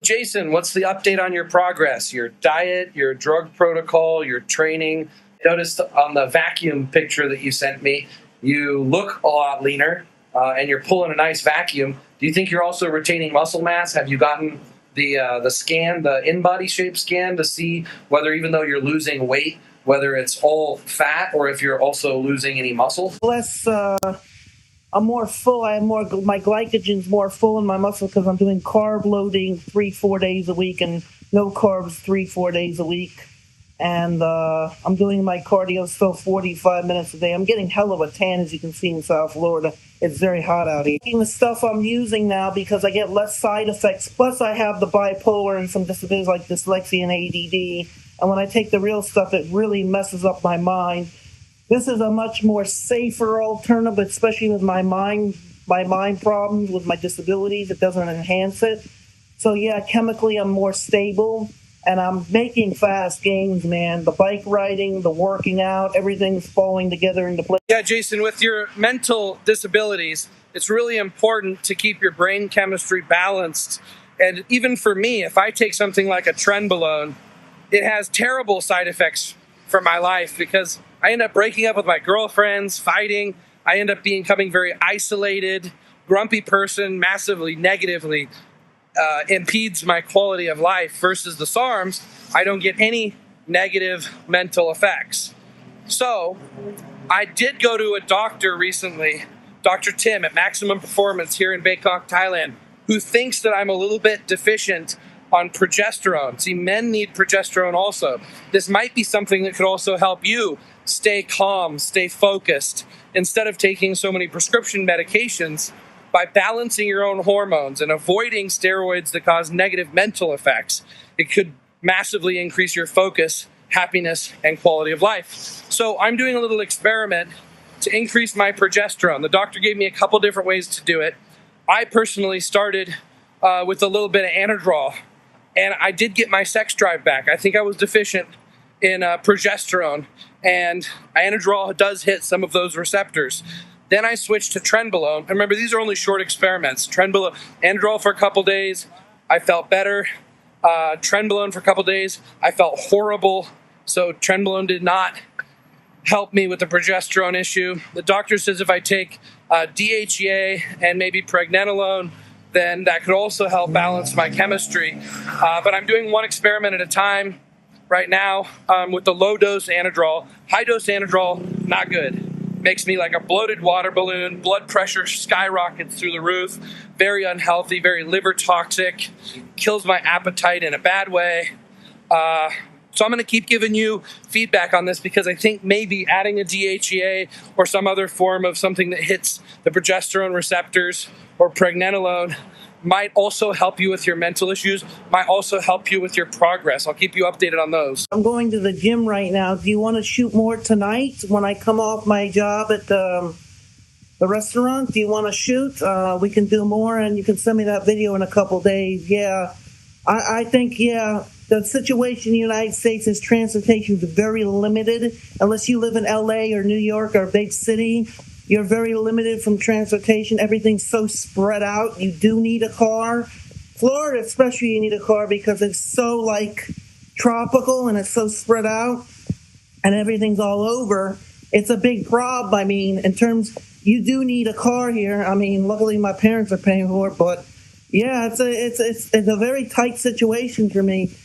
Jason, what's the update on your progress, your diet, your drug protocol, your training? Noticed on the vacuum picture that you sent me, you look a lot leaner and you're pulling a nice vacuum. Do you think you're also retaining muscle mass? Have you gotten the scan, the InBody shape scan, to see whether, even though you're losing weight, whether it's all fat or if you're also losing any muscle? Less, I'm more full. I have more, my glycogen's more full in my muscle because I'm doing carb loading 3-4 days a week and no carbs 3-4 days a week. And I'm doing my cardio still 45 minutes a day. I'm getting hell of a tan, as you can see in South Florida. It's very hot out here. The stuff I'm using now because I get less side effects. Plus, I have the bipolar and some disabilities like dyslexia and ADD. And when I take the real stuff, it really messes up my mind. This is a much more safer alternative, especially with my mind problems, with my disabilities. It doesn't enhance it. So yeah, chemically I'm more stable and I'm making fast gains, man. The bike riding, the working out, everything's falling together into place. Yeah, Jason, with your mental disabilities, it's really important to keep your brain chemistry balanced. And even for me, if I take something like a trenbolone, it has terrible side effects for my life because I end up breaking up with my girlfriends, fighting. I end up becoming very isolated, grumpy person, massively negatively impedes my quality of life. Versus the SARMs, I don't get any negative mental effects. So I did go to a doctor recently, Dr. Tim at Maximum Performance here in Bangkok, Thailand, who thinks that I'm a little bit deficient on progesterone. See, men need progesterone also. This might be something that could also help you stay calm, stay focused, instead of taking so many prescription medications. By balancing your own hormones and avoiding steroids that cause negative mental effects, it could massively increase your focus, happiness, and quality of life. So I'm doing a little experiment to increase my progesterone. The doctor gave me a couple different ways to do it. I personally started with a little bit of Androgen, and I did get my sex drive back. I think I was deficient in progesterone, and Androgen does hit some of those receptors. Then I switched to trenbolone. And remember, these are only short experiments. Trenbolone, Androgen for a couple days, I felt better. Trenbolone for a couple days, I felt horrible. So trenbolone did not help me with the progesterone issue. The doctor says if I take DHEA and maybe pregnenolone, then that could also help balance my chemistry. But I'm doing one experiment at a time right now with the low-dose Androgen. High-dose Androgen, not good. Makes me like a bloated water balloon. Blood pressure skyrockets through the roof. Very unhealthy, very liver toxic. Kills my appetite in a bad way. So I'm going to keep giving you feedback on this because I think maybe adding a DHEA or some other form of something that hits the progesterone receptors or pregnenolone might also help you with your mental issues, might also help you with your progress. I'll keep you updated on those. I'm going to the gym right now. Do you want to shoot more tonight when I come off my job at the restaurant? Do you want to shoot? We can do more, and you can send me that video in a couple days. Yeah, I think, yeah, the situation in the United States is transportation is very limited. Unless you live in LA or New York or a big city, you're very limited from transportation. Everything's so spread out. You do need a car. Florida, especially, you need a car because it's so like tropical and it's so spread out and everything's all over. It's a big problem. I mean, in terms, you do need a car here. I mean, luckily my parents are paying for it, but yeah, it's a very tight situation for me.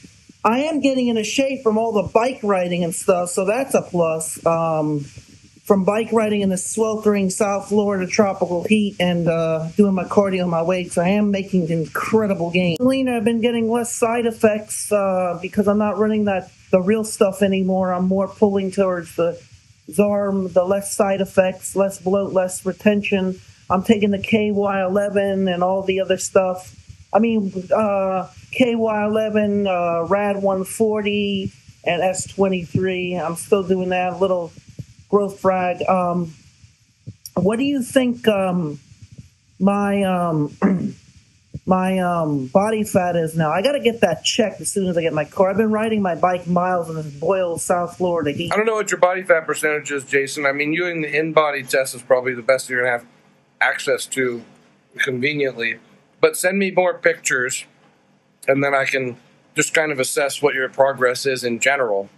I am getting into shape from all the bike riding and stuff, so that's a plus. From bike riding in the sweltering South Florida tropical heat and doing my cardio on my weights, I am making incredible gains. I've been getting less side effects because I'm not running the real stuff anymore. I'm more pulling towards the ZAARM, the less side effects, less bloat, less retention. I'm taking the KY11 and all the other stuff. I mean, KY11, RAD 140, and S23. I'm still doing that little growth frag. What do you think my body fat is now? I got to get that checked as soon as I get my car. I've been riding my bike miles in this boiled South Florida heat. I don't know what your body fat percentage is, Jason. I mean, using the InBody test is probably the best you're going to have access to conveniently. But send me more pictures and then I can just kind of assess what your progress is in general.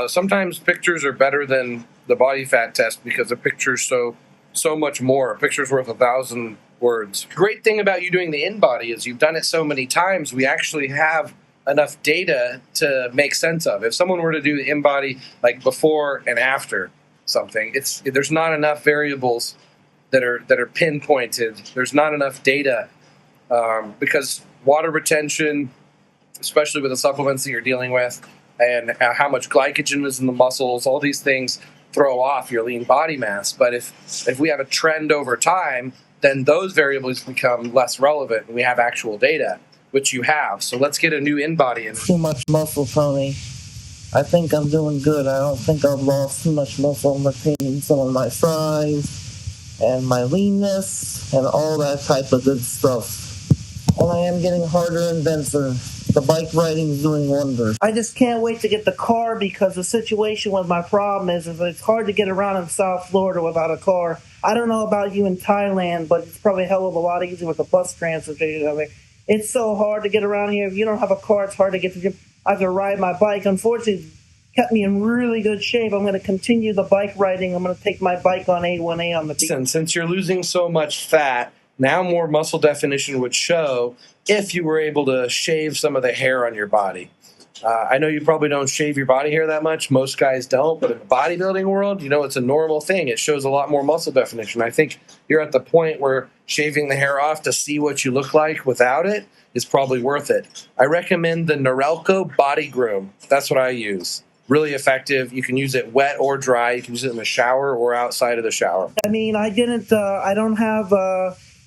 Sometimes pictures are better than the body fat test because a picture's so much more. A picture's worth 1,000 words. Great thing about you doing the InBody is you've done it so many times, we actually have enough data to make sense of. If someone were to do the InBody like before and after something, there's not enough variables that are pinpointed. There's not enough data because water retention, especially with the supplements that you're dealing with, and how much glycogen is in the muscles, all these things throw off your lean body mass. But if we have a trend over time, then those variables become less relevant and we have actual data, which you have. So let's get a new InBody in. Too much muscle, Tony. I think I'm doing good. I don't think I've lost too much muscle. I'm retaining some of my size and my leanness and all that type of good stuff. And I am getting harder and denser. The bike riding is doing wonders. I just can't wait to get the car because the situation with my problem is it's hard to get around in South Florida without a car. I don't know about you in Thailand, but it's probably a hell of a lot easier with the bus transportation. I mean, it's so hard to get around here. If you don't have a car, it's hard to get to the gym. I have to ride my bike. Unfortunately, it's kept me in really good shape. I'm going to continue the bike riding. I'm going to take my bike on A1A on the beach. And since you're losing so much fat, now more muscle definition would show if you were able to shave some of the hair on your body. I know you probably don't shave your body hair that much. Most guys don't. But in the bodybuilding world, it's a normal thing. It shows a lot more muscle definition. I think you're at the point where shaving the hair off to see what you look like without it is probably worth it. I recommend the Norelco Body Groom. That's what I use. Really effective. You can use it wet or dry. You can use it in the shower or outside of the shower. I mean, I don't have...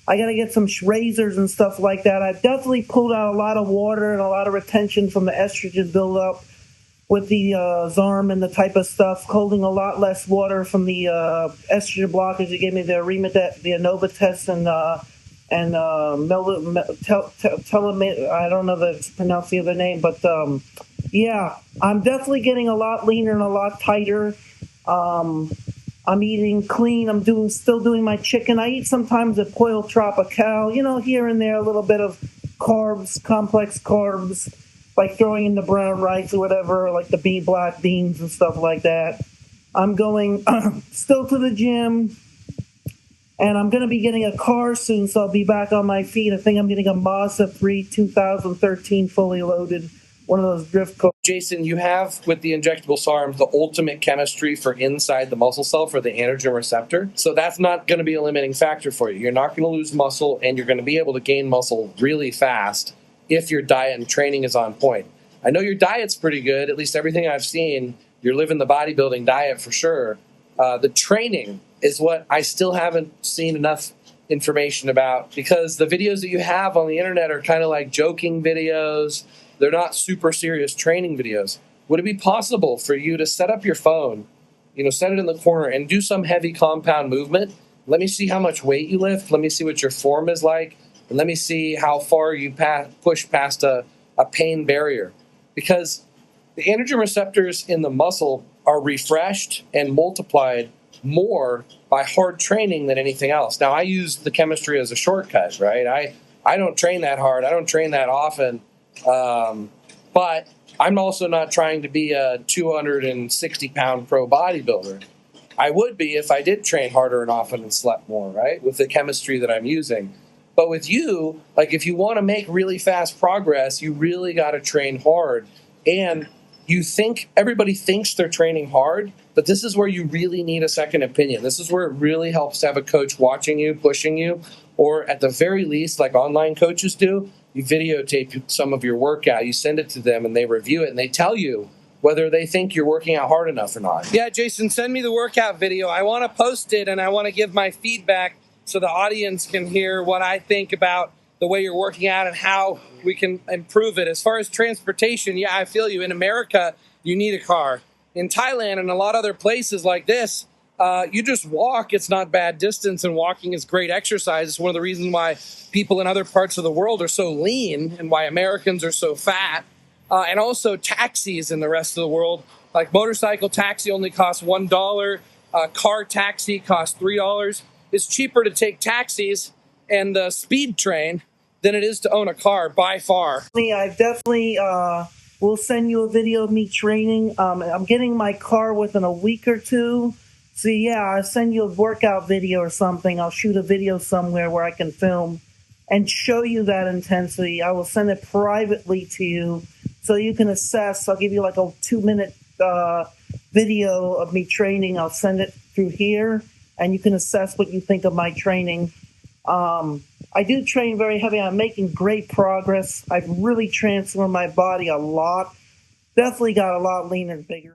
I got to get some razors and stuff like that. I've definitely pulled out a lot of water and a lot of retention from the estrogen buildup with the ZAARM and the type of stuff, holding a lot less water from the estrogen blockers. You gave me the Genova test and I don't know the pronounce the other name, but yeah, I'm definitely getting a lot leaner and a lot tighter. I'm eating clean. I'm still doing my chicken. I eat sometimes a Pollo Tropical, here and there, a little bit of carbs, complex carbs, like throwing in the brown rice or whatever, like the black beans and stuff like that. I'm going still to the gym, and I'm going to be getting a car soon, so I'll be back on my feet. I think I'm getting a Mazda 3 2013 fully loaded, one of those drift cars. Jason, you have, with the injectable SARMs, the ultimate chemistry for inside the muscle cell for the androgen receptor. So that's not going to be a limiting factor for you. You're not going to lose muscle, and you're going to be able to gain muscle really fast if your diet and training is on point. I know your diet's pretty good, at least everything I've seen. You're living the bodybuilding diet for sure. The training is what I still haven't seen enough information about, because the videos that you have on the internet are kind of like joking videos. They're not super serious training videos. Would it be possible for you to set up your phone, set it in the corner and do some heavy compound movement? Let me see how much weight you lift. Let me see what your form is like. And let me see how far you push past a pain barrier. Because the androgen receptors in the muscle are refreshed and multiplied more by hard training than anything else. Now, I use the chemistry as a shortcut, right? I don't train that hard. I don't train that often. But I'm also not trying to be a 260-pound pro bodybuilder. I would be if I did train harder and often and slept more, right, with the chemistry that I'm using. But with you, like, if you want to make really fast progress, you really got to train hard. And everybody thinks they're training hard, but this is where you really need a second opinion. This is where it really helps to have a coach watching you, pushing you, or at the very least, like online coaches do, you videotape some of your workout, you send it to them, and they review it, and they tell you whether they think you're working out hard enough or not. Yeah, Jason, send me the workout video. I want to post it, and I want to give my feedback so the audience can hear what I think about the way you're working out and how we can improve it. As far as transportation, yeah, I feel you. In America, you need a car. In Thailand and a lot of other places like this, you just walk. It's not bad distance, and walking is great exercise. It's one of the reasons why people in other parts of the world are so lean and why Americans are so fat. And also taxis in the rest of the world. Like motorcycle taxi only costs $1. Car taxi costs $3. It's cheaper to take taxis and the speed train than it is to own a car by far. I definitely will send you a video of me training. I'm getting my car within a week or two. So yeah, I'll send you a workout video or something. I'll shoot a video somewhere where I can film and show you that intensity. I will send it privately to you so you can assess. I'll give you like a 2-minute video of me training. I'll send it through here and you can assess what you think of my training. I do train very heavy. I'm making great progress. I've really transformed my body a lot. Definitely got a lot leaner and bigger.